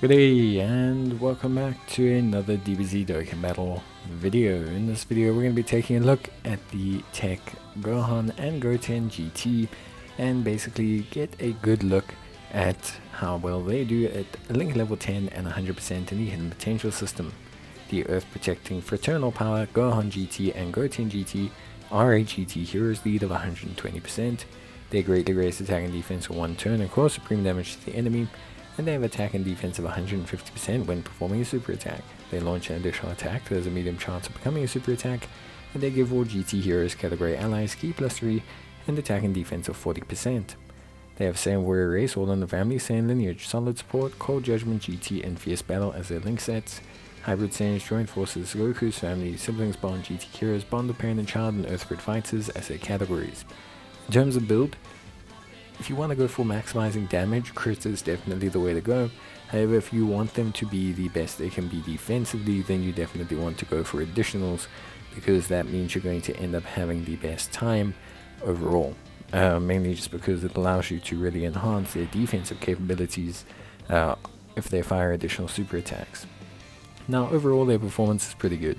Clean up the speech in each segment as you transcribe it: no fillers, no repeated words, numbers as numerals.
Good day and welcome back to another DBZ Dokkan battle video. In this video we're going to be taking a look at the TEQ Gohan and Goten GT and basically get a good look at how well they do at Link level 10 and 100% in the Hidden Potential system. The Earth Protecting Fraternal Power Gohan GT and Goten GT are a GT Heroes lead of 120%. They greatly raise attack and defense for one turn and cause supreme damage to the enemy, and they have attack and defense of 150% when performing a super attack. They launch an additional attack that has a medium chance of becoming a super attack, and they give all GT Heroes category allies Ki plus 3 and attack and defense of 40%. They have Saiyan Warrior Race, All in the Family, Saiyan Lineage, Solid Support, Cold Judgment, GT, and Fierce Battle as their link sets. Hybrid Saiyans, Joint Forces, Goku's Family, Siblings Bond, GT Heroes, Bond of Parent and Child, and Earthgrid Fighters as their categories. In terms of build, if you want to go for maximizing damage, crits is definitely the way to go. However, if you want them to be the best they can be defensively, then you definitely want to go for additionals, because that means you're going to end up having the best time overall. Mainly just because it allows you to really enhance their defensive capabilities if they fire additional super attacks. Now overall their performance is pretty good.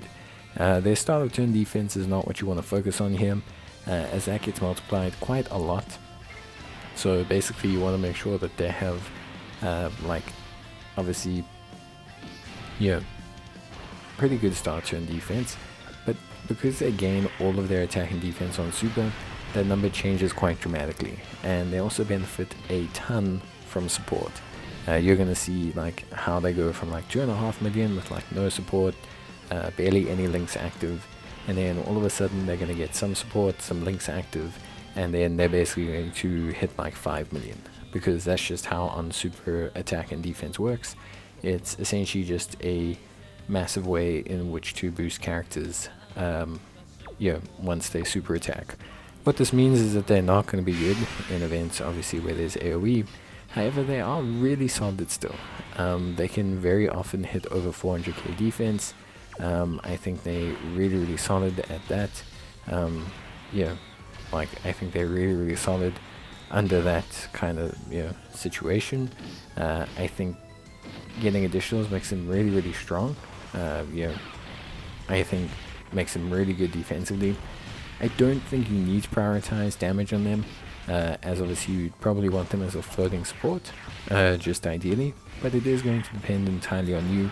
Their start of turn defense is not what you want to focus on here, as that gets multiplied quite a lot. So basically you want to make sure that they have obviously pretty good start turn defense, but because they gain all of their attack and defense on super, that number changes quite dramatically, and they also benefit a ton from support. You're going to see how they go from 2.5 million with no support, barely any links active, and then all of a sudden they're going to get some support, some links active, and then they're basically going to hit 5 million, because that's just how on super attack and defense works. It's essentially just a massive way in which to boost characters once they super attack. What this means is that they're not going to be good in events obviously where there's AoE. However, they are really solid still. They can very often hit over 400k defense. I think they're really solid at that. I think they're really solid under that kind of situation. I think getting additionals makes them really strong. I think makes them really good defensively. I don't think you need to prioritize damage on them, as obviously you'd probably want them as a floating support, just ideally, but it is going to depend entirely on you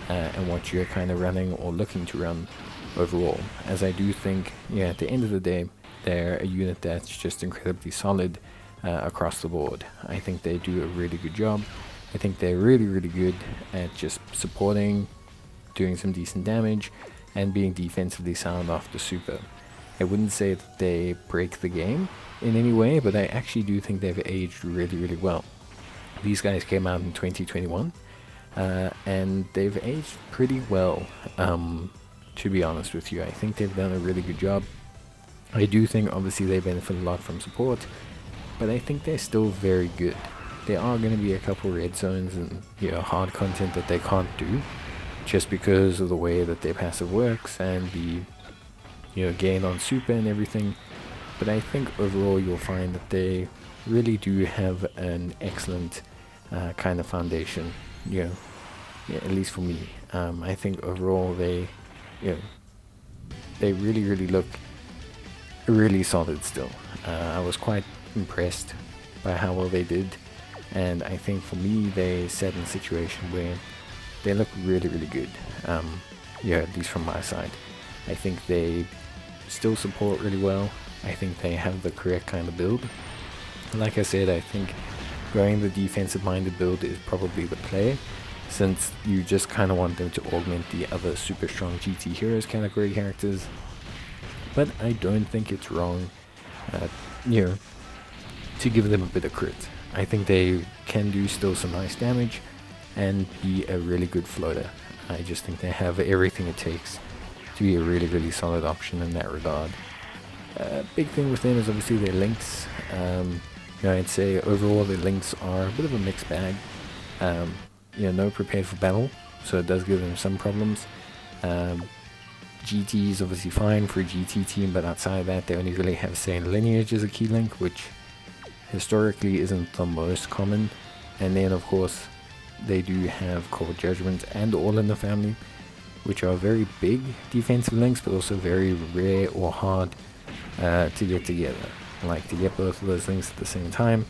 and what you're kind of running or looking to run overall, as I do think at the end of the day they're a unit that's just incredibly solid across the board. I think they do a really good job. I think they're really good at just supporting, doing some decent damage, and being defensively sound after super. I wouldn't say that they break the game in any way, but I actually do think they've aged really well. These guys came out in 2021, and they've aged pretty well, to be honest with you. I think they've done a really good job. I do think obviously they benefit a lot from support, but I think they're still very good. There are going to be a couple red zones and hard content that they can't do, just because of the way that their passive works and the gain on super and everything. But I think overall you'll find that they really do have an excellent kind of foundation. At least for me. I think overall they really look really solid still. I was quite impressed by how well they did, and I think for me they set in a situation where they look really good, at least from my side. I think they still support really well. I think they have the correct kind of build. Like I said, I think going the defensive minded build is probably the play, since you just kind of want them to augment the other super strong GT Heroes category characters. But I don't think it's wrong, to give them a bit of crit. I think they can do still some nice damage and be a really good floater. I just think they have everything it takes to be a really solid option in that regard. Big thing with them is obviously their links. I'd say overall their links are a bit of a mixed bag. No prepared for battle, so it does give them some problems. GT is obviously fine for a GT team, but outside of that they only really have Saiyan Lineage as a key link, which historically isn't the most common. And then of course they do have Cold Judgment and All in the Family, which are very big defensive links, but also very rare or hard to get together. Like, to get both of those links at the same time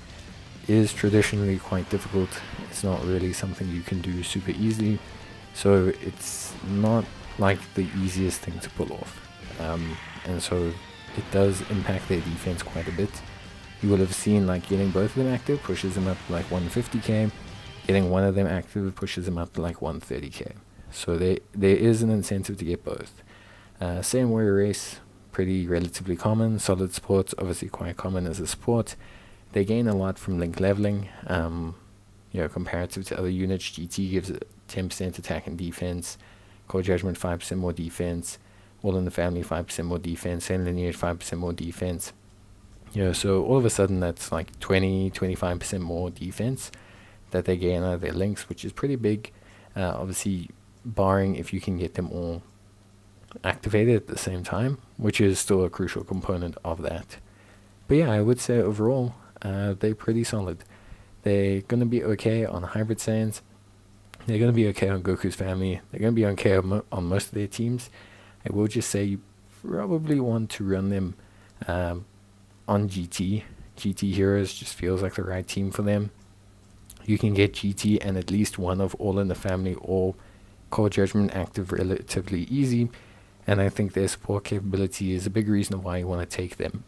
is traditionally quite difficult. It's not really something you can do super easily, so it's not like the easiest thing to pull off. And so it does impact their defense quite a bit. You will have seen, like, getting both of them active pushes them up to like 150k, getting one of them active pushes them up to like 130k. So there is an incentive to get both. Same warrior race, pretty relatively common. Solid support's obviously quite common as a support. They gain a lot from link leveling. Comparative to other units, GT gives it 10% attack and defense, Cold Judgment 5% more defense, All in the Family 5% more defense, and Lineage 5% more defense. So all of a sudden that's like 20-25% more defense that they gain out of their links, which is pretty big. Obviously, barring if you can get them all activated at the same time, which is still a crucial component of that. But yeah, I would say overall, they're pretty solid. They're going to be okay on Hybrid Saiyans. They're going to be okay on Goku's family. They're going to be okay on most of their teams. I will just say you probably want to run them on GT. GT Heroes just feels like the right team for them. You can get GT and at least one of All in the Family or Cold Judgment active relatively easy, and I think their support capability is a big reason why you want to take them.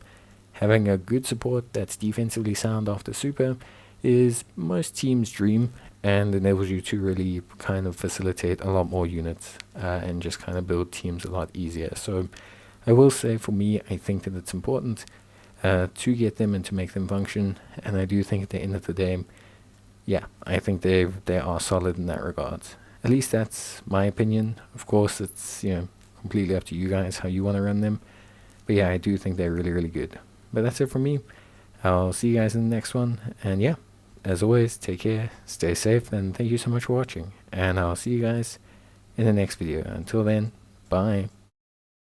Having a good support that's defensively sound after Super is most teams' dream, and enables you to really kind of facilitate a lot more units and just kind of build teams a lot easier. So I will say, for me, I think that it's important to get them and to make them function, and I do think at the end of the day, yeah, I think they are solid in that regard. At least that's my opinion. Of course, it's completely up to you guys how you want to run them. But yeah, I do think they're really, really good. But that's it from me. I'll see you guys in the next one. And yeah, as always, take care, stay safe, and thank you so much for watching. And I'll see you guys in the next video. Until then, bye.